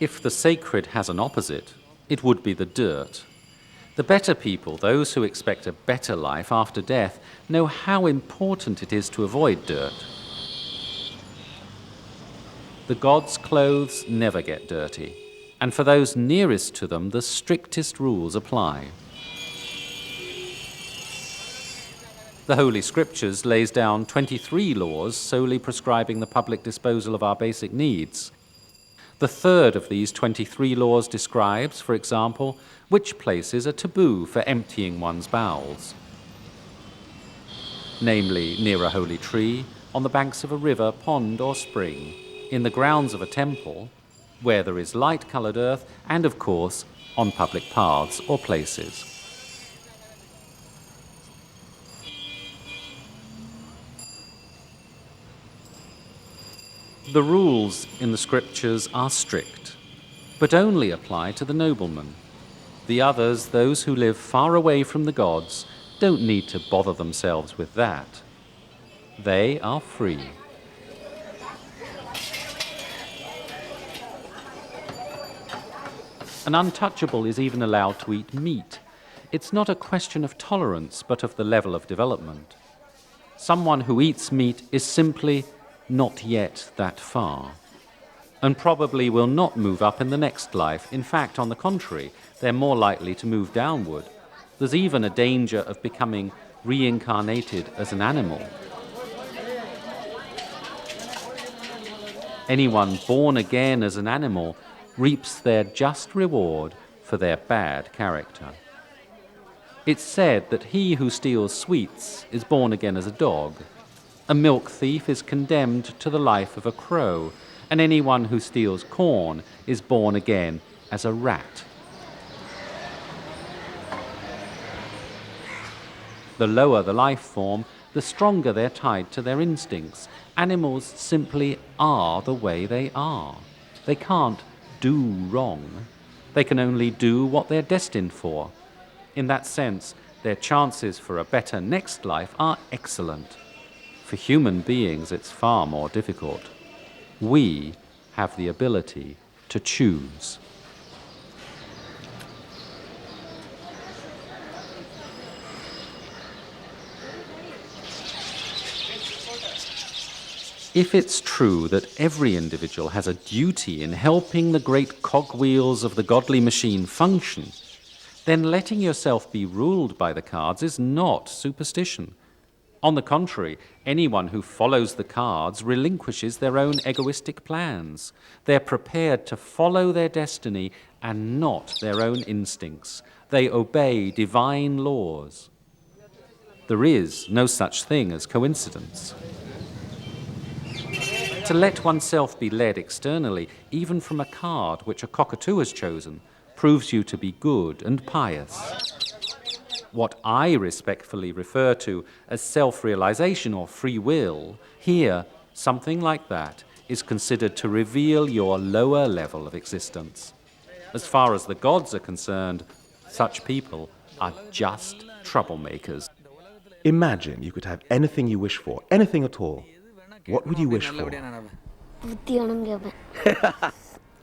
If the sacred has an opposite, it would be the dirt. The better people, those who expect a better life after death, know how important it is to avoid dirt. The gods' clothes never get dirty, and for those nearest to them, the strictest rules apply. The Holy Scriptures lays down 23 laws solely prescribing the public disposal of our basic needs. The third of these 23 laws describes, for example, which places are taboo for emptying one's bowels. Namely, near a holy tree, on the banks of a river, pond or spring, in the grounds of a temple, where there is light-coloured earth, and of course, on public paths or places. The rules in the Scriptures are strict, but only apply to the noblemen. The others, those who live far away from the gods, don't need to bother themselves with that. They are free. An untouchable is even allowed to eat meat. It's not a question of tolerance, but of the level of development. Someone who eats meat is simply not yet that far, and probably will not move up in the next life. In fact, on the contrary, they're more likely to move downward. There's even a danger of becoming reincarnated as an animal. Anyone born again as an animal reaps their just reward for their bad character. It's said that he who steals sweets is born again as a dog. A milk thief is condemned to the life of a crow, and anyone who steals corn is born again as a rat. The lower the life form, the stronger they're tied to their instincts. Animals simply are the way they are. They can't do wrong. They can only do what they're destined for. In that sense, their chances for a better next life are excellent. For human beings, it's far more difficult. We have the ability to choose. If it's true that every individual has a duty in helping the great cogwheels of the godly machine function, then letting yourself be ruled by the cards is not superstition. On the contrary, anyone who follows the cards relinquishes their own egoistic plans. They're prepared to follow their destiny and not their own instincts. They obey divine laws. There is no such thing as coincidence. To let oneself be led externally, even from a card which a cockatoo has chosen, proves you to be good and pious. What I respectfully refer to as self-realization or free will, here, something like that is considered to reveal your lower level of existence. As far as the gods are concerned, such people are just troublemakers. Imagine you could have anything you wish for, anything at all. What would you wish for?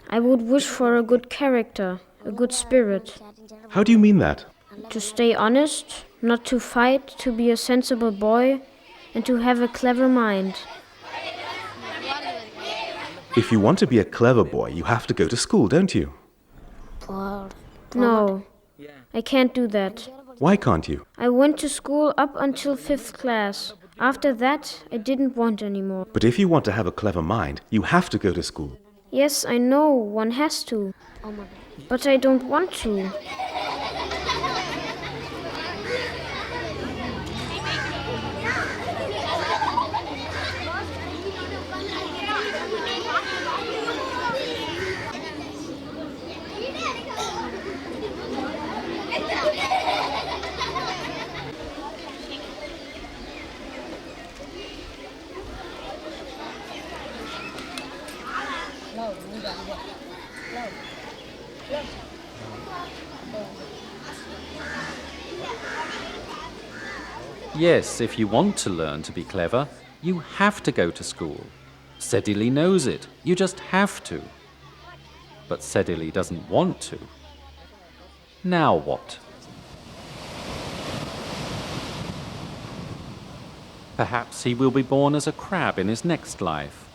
I would wish for a good character, a good spirit. How do you mean that? To stay honest, not to fight, to be a sensible boy, and to have a clever mind. If you want to be a clever boy, you have to go to school, don't you? No, I can't do that. Why can't you? I went to school up until 5th class. After that, I didn't want anymore. But if you want to have a clever mind, you have to go to school. Yes, I know, one has to. But I don't want to. Yes, if you want to learn to be clever, you have to go to school. Sediley knows it. You just have to. but steadily doesn't want to. Now what? Perhaps he will be born as a crab in his next life.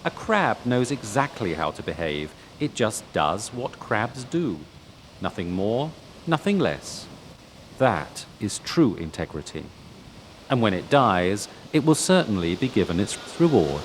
A crab knows exactly how to behave. It just does what crabs do. Nothing more, nothing less. That is true integrity. And when it dies, it will certainly be given its reward.